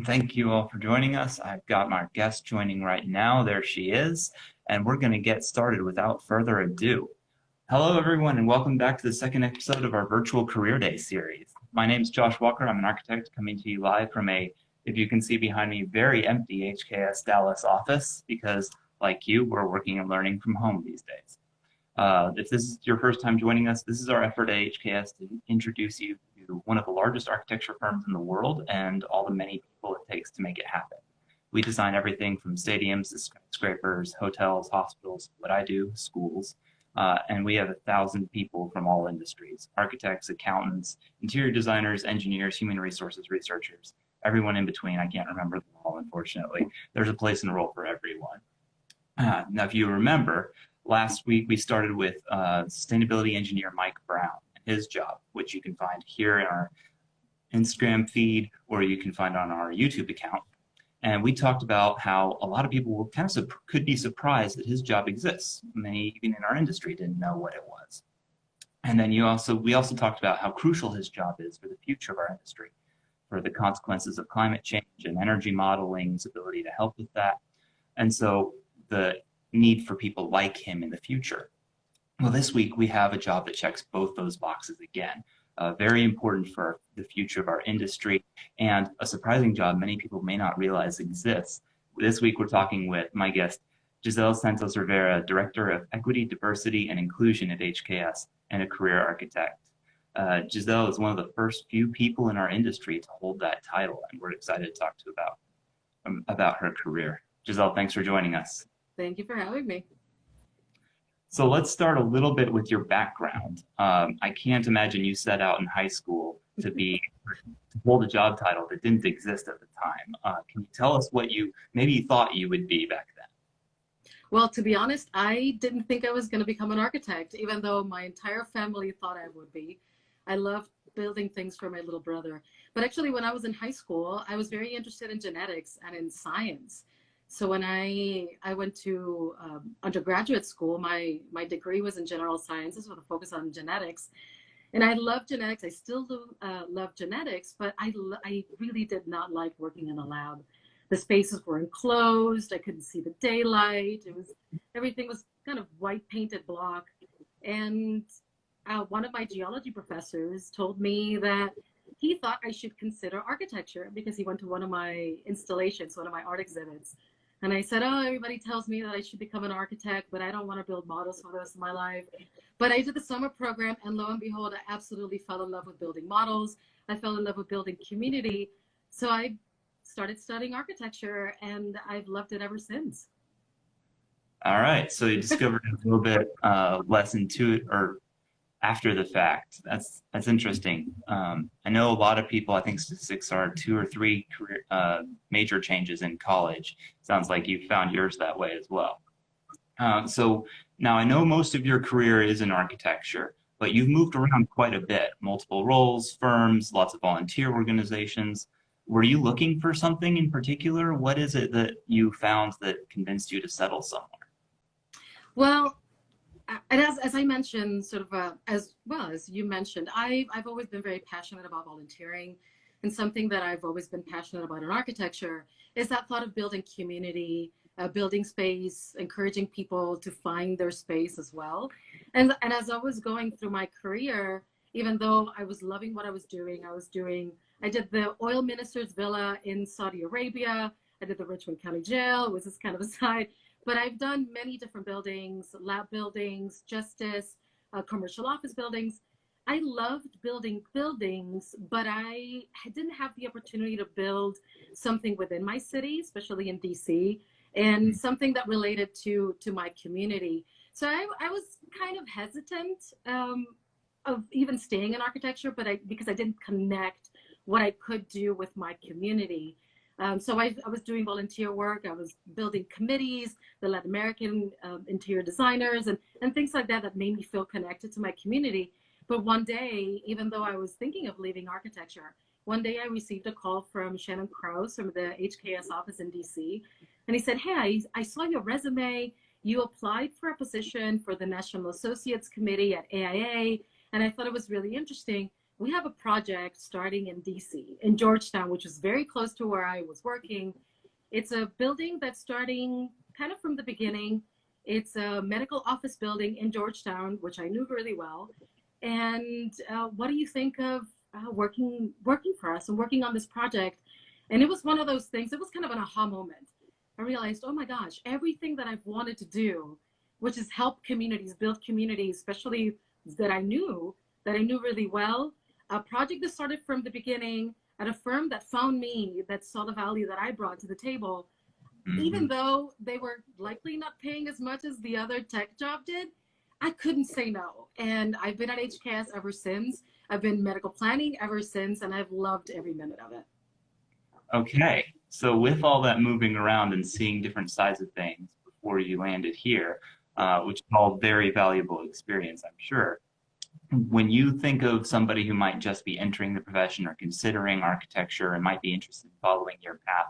Thank you all for joining us. I've got my guest joining right now. There she is. And we're going to get started without further ado. Hello, everyone, and welcome back to the second episode of our Virtual Career Day series. My name is Josh Walker. I'm an architect coming to you live from if you can see behind me, very empty HKS Dallas office because, like you, we're working and learning from home these days. If this is your first time joining us, this is our effort at HKS to introduce you to one of the largest architecture firms in the world and all the many people it takes to make it happen. We design everything from stadiums to skyscrapers, hotels, hospitals, what I do, schools, and we have 1,000 people from all industries, architects, accountants, interior designers, engineers, human resources researchers, everyone in between. I can't remember them all, unfortunately. There's a place and role for everyone. Now, if you remember, last week we started with sustainability engineer Mike Brown and his job, which you can find here in our Instagram feed or you can find on our YouTube account. And we talked about how a lot of people will could be surprised that his job exists. Many, even in our industry, didn't know what it was. And then we also talked about how crucial his job is for the future of our industry, for the consequences of climate change and energy modeling, his ability to help with that. And so the need for people like him in the future. Well, this week we have a job that checks both those boxes again. Very important for the future of our industry and a surprising job many people may not realize exists. This week we're talking with my guest, Yiselle Santos Rivera, Director of Equity, Diversity, and Inclusion at HKS and a career architect. Yiselle is one of the first few people in our industry to hold that title, and we're excited to talk to about her career. Yiselle, thanks for joining us. Thank you for having me. So let's start a little bit with your background. I can't imagine you set out in high school to hold a job title that didn't exist at the time. Can you tell us what you maybe thought you would be back then? Well, to be honest, I didn't think I was going to become an architect, even though my entire family thought I would be. I loved building things for my little brother. But actually, when I was in high school, I was very interested in genetics and in science. So when I went to undergraduate school, my degree was in general sciences with a focus on genetics. And I love genetics. I still do love genetics, but I really did not like working in a lab. The spaces were enclosed. I couldn't see the daylight. Everything was kind of white painted block. And one of my geology professors told me that he thought I should consider architecture because he went to one of my installations, one of my art exhibits. And I said, oh, everybody tells me that I should become an architect, but I don't want to build models for the rest of my life. But I did the summer program, and lo and behold, I absolutely fell in love with building models. I fell in love with building community. So I started studying architecture, and I've loved it ever since. All right, so you discovered a little bit less or after the fact. That's interesting. I know a lot of people, I think statistics are 2 or 3 major changes in college. Sounds like you found yours that way as well. So now I know most of your career is in architecture, but you've moved around quite a bit, multiple roles, firms, lots of volunteer organizations. Were you looking for something in particular? What is it that you found that convinced you to settle somewhere? Well, and as I mentioned, sort of as well as you mentioned, I've always been very passionate about volunteering, and something that I've always been passionate about in architecture is that thought of building community, building space, encouraging people to find their space as well. And as I was going through my career, even though I was loving what I was doing, I did the oil minister's villa in Saudi Arabia. I did the Richmond County Jail, which is kind of a side. But I've done many different buildings, lab buildings, justice, commercial office buildings. I loved building buildings, but I didn't have the opportunity to build something within my city, especially in DC, and something that related to my community. So I was kind of hesitant of even staying in architecture, because I didn't connect what I could do with my community. So I was doing volunteer work. I was building committees, the Latin American interior designers, and things like that made me feel connected to my community. But one day, even though I was thinking of leaving architecture, one day I received a call from Shannon Krause from the HKS office in DC. And he said, hey, I saw your resume. You applied for a position for the National Associates Committee at AIA. And I thought it was really interesting. we have a project starting in DC, in Georgetown, which is very close to where I was working. It's a building that's starting kind of from the beginning. It's a medical office building in Georgetown, which I knew really well. And what do you think of working for us and working on this project? And it was one of those things. It was kind of an aha moment. I realized, oh my gosh, everything that I've wanted to do, which is help communities, build communities, especially that I knew really well. A project that started from the beginning at a firm that found me, that saw the value that I brought to the table, even though they were likely not paying as much as the other tech job did, I couldn't say no. And I've been at HKS ever since. I've been medical planning ever since, and I've loved every minute of it. Okay, so with all that moving around and seeing different sides of things before you landed here, which is all very valuable experience, I'm sure. When you think of somebody who might just be entering the profession or considering architecture and might be interested in following your path,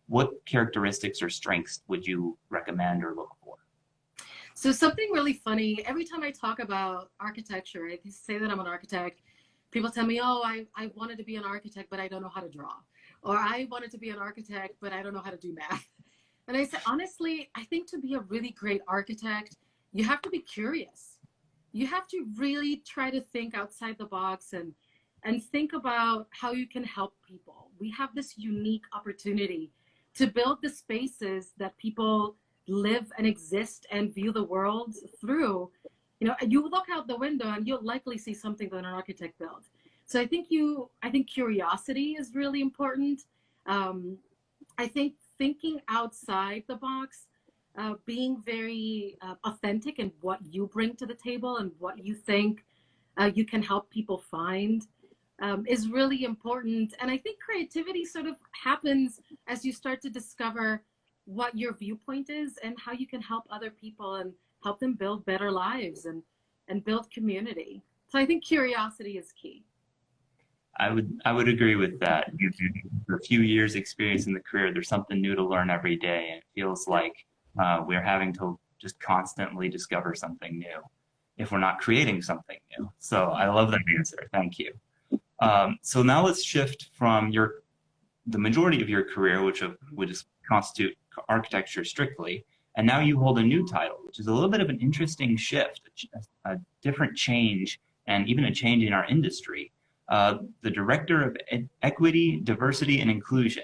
what characteristics or strengths would you recommend or look for? So something really funny, every time I talk about architecture, I say that I'm an architect, people tell me, oh, I wanted to be an architect, but I don't know how to draw. Or I wanted to be an architect, but I don't know how to do math. And I said, honestly, I think to be a really great architect, you have to be curious. You have to really try to think outside the box and think about how you can help people. We have this unique opportunity to build the spaces that people live and exist and view the world through. You know, you look out the window and you'll likely see something that an architect built. So I think curiosity is really important. I think thinking outside the box, being very authentic in what you bring to the table and what you think you can help people find is really important. And I think creativity sort of happens as you start to discover what your viewpoint is and how you can help other people and help them build better lives and build community. So I think curiosity is key. I would agree with that. For a few years experience in the career, there's something new to learn every day, and it feels like we're having to just constantly discover something new if we're not creating something new. So I love that answer. Thank you. So now let's shift from the majority of your career, which would just constitute architecture strictly, and now you hold a new title, which is a little bit of an interesting shift, a different change, and even a change in our industry. The Director of Equity, Diversity, and Inclusion.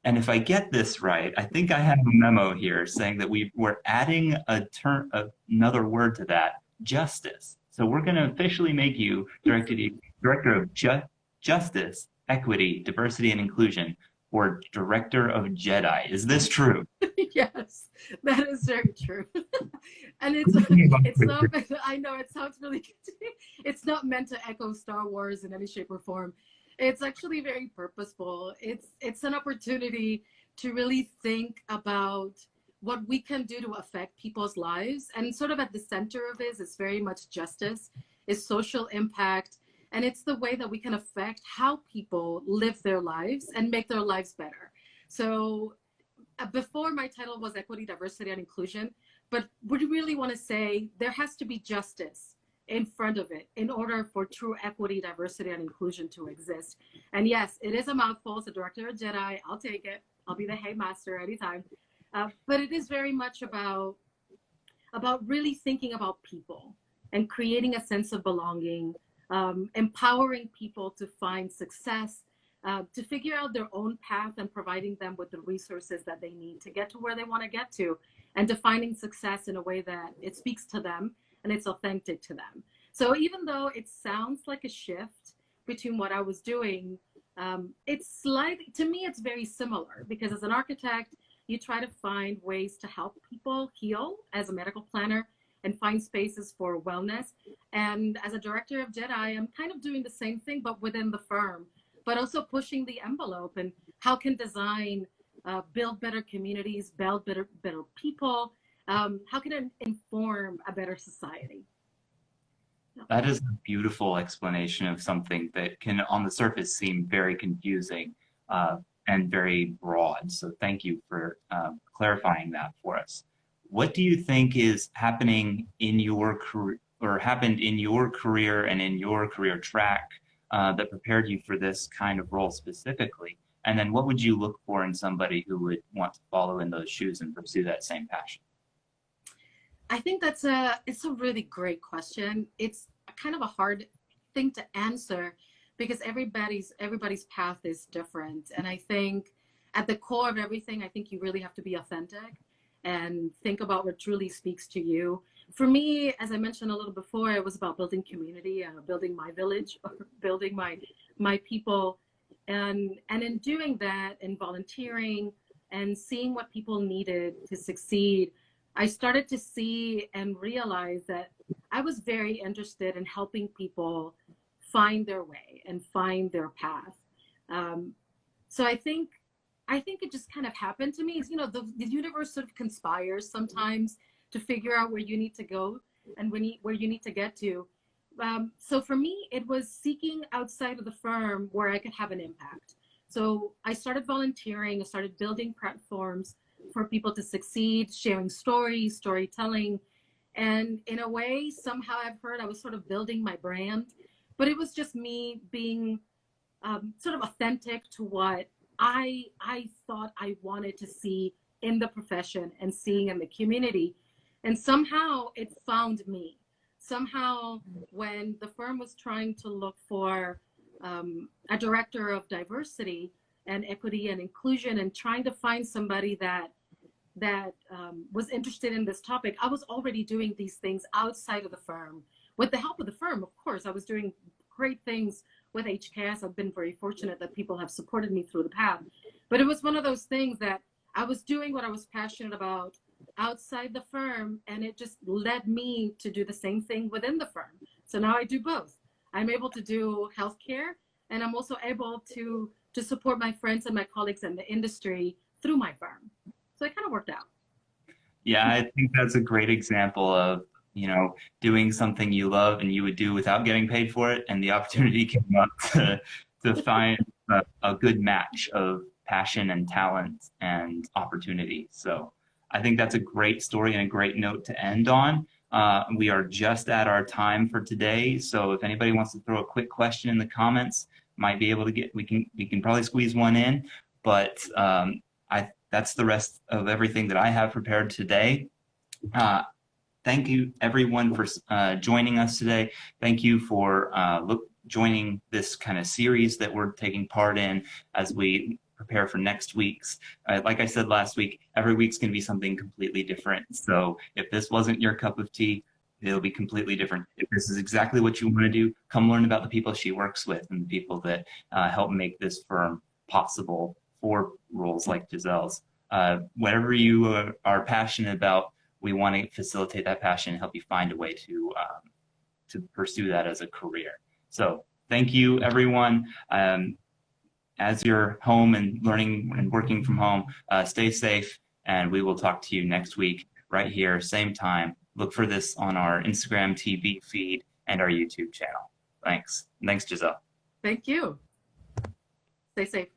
And if I get this right, I think I have a memo here saying that we're adding another word to that, justice. So we're going to officially make you Director of Justice, Equity, Diversity, and Inclusion, or Director of Jedi. Is this true? Yes, that is very true. And it's not, I know it sounds really good. It's not meant to echo Star Wars in any shape or form. It's actually very purposeful. It's an opportunity to really think about what we can do to affect people's lives. And sort of at the center of it is very much justice, is social impact, and it's the way that we can affect how people live their lives and make their lives better. So before, my title was Equity, Diversity, and Inclusion, but we really want to say there has to be justice in front of it in order for true equity, diversity, and inclusion to exist. And yes, it is a mouthful. It's a Director of Jedi. I'll take it. I'll be the Haymaster anytime. But it is very much about really thinking about people and creating a sense of belonging, empowering people to find success, to figure out their own path and providing them with the resources that they need to get to where they want to get to, and defining success in a way that it speaks to them and it's authentic to them. So even though it sounds like a shift between what I was doing, it's slightly, to me, it's very similar, because as an architect, you try to find ways to help people heal as a medical planner and find spaces for wellness. And as a Director of Jedi, I'm kind of doing the same thing, but within the firm, but also pushing the envelope and how can design build better communities, build better people, how can it inform a better society? That is a beautiful explanation of something that can, on the surface, seem very confusing and very broad. So thank you for clarifying that for us. What do you think is happening in your career, or happened in your career and in your career track that prepared you for this kind of role specifically? And then what would you look for in somebody who would want to follow in those shoes and pursue that same passion? I think it's a really great question. It's kind of a hard thing to answer because everybody's path is different. And I think at the core of everything, I think you really have to be authentic and think about what truly speaks to you. For me, as I mentioned a little before, it was about building community, building my village, or building my people, and in doing that and volunteering and seeing what people needed to succeed, I started to see and realize that I was very interested in helping people find their way and find their path. Um, so I think it just kind of happened to me. You know, the universe sort of conspires sometimes to figure out where you need to go and where you need to get to. So for me, it was seeking outside of the firm where I could have an impact. So I started volunteering, I started building platforms for people to succeed, sharing stories, storytelling. And in a way, somehow I've heard I was sort of building my brand, but it was just me being sort of authentic to what I thought I wanted to see in the profession and seeing in the community. And somehow it found me. Somehow, when the firm was trying to look for a director of diversity and equity and inclusion and trying to find somebody that was interested in this topic, I was already doing these things outside of the firm. With the help of the firm, of course, I was doing great things with HKS. I've been very fortunate that people have supported me through the path. But it was one of those things that I was doing what I was passionate about outside the firm, and it just led me to do the same thing within the firm. So now I do both. I'm able to do healthcare, and I'm also able to support my friends and my colleagues in the industry through my firm. So it kind of worked out. Yeah, I think that's a great example of, doing something you love and you would do without getting paid for it, and the opportunity came up to find a good match of passion and talent and opportunity. So I think that's a great story and a great note to end on. We are just at our time for today, so if anybody wants to throw a quick question in the comments, might be able to we can probably squeeze one in, but that's the rest of everything that I have prepared today. Thank you everyone for joining us today. Thank you for joining this kind of series that we're taking part in as we prepare for next week's. Like I said last week, every week's going to be something completely different. So if this wasn't your cup of tea, it'll be completely different. If this is exactly what you want to do, come learn about the people she works with and the people that help make this firm possible for roles like Yiselle's. Whatever you are passionate about, we want to facilitate that passion and help you find a way to pursue that as a career. So thank you, everyone. As you're home and learning and working from home, stay safe, and we will talk to you next week right here, same time. Look for this on our Instagram TV feed and our YouTube channel. Thanks. Thanks, Yiselle. Thank you. Stay safe.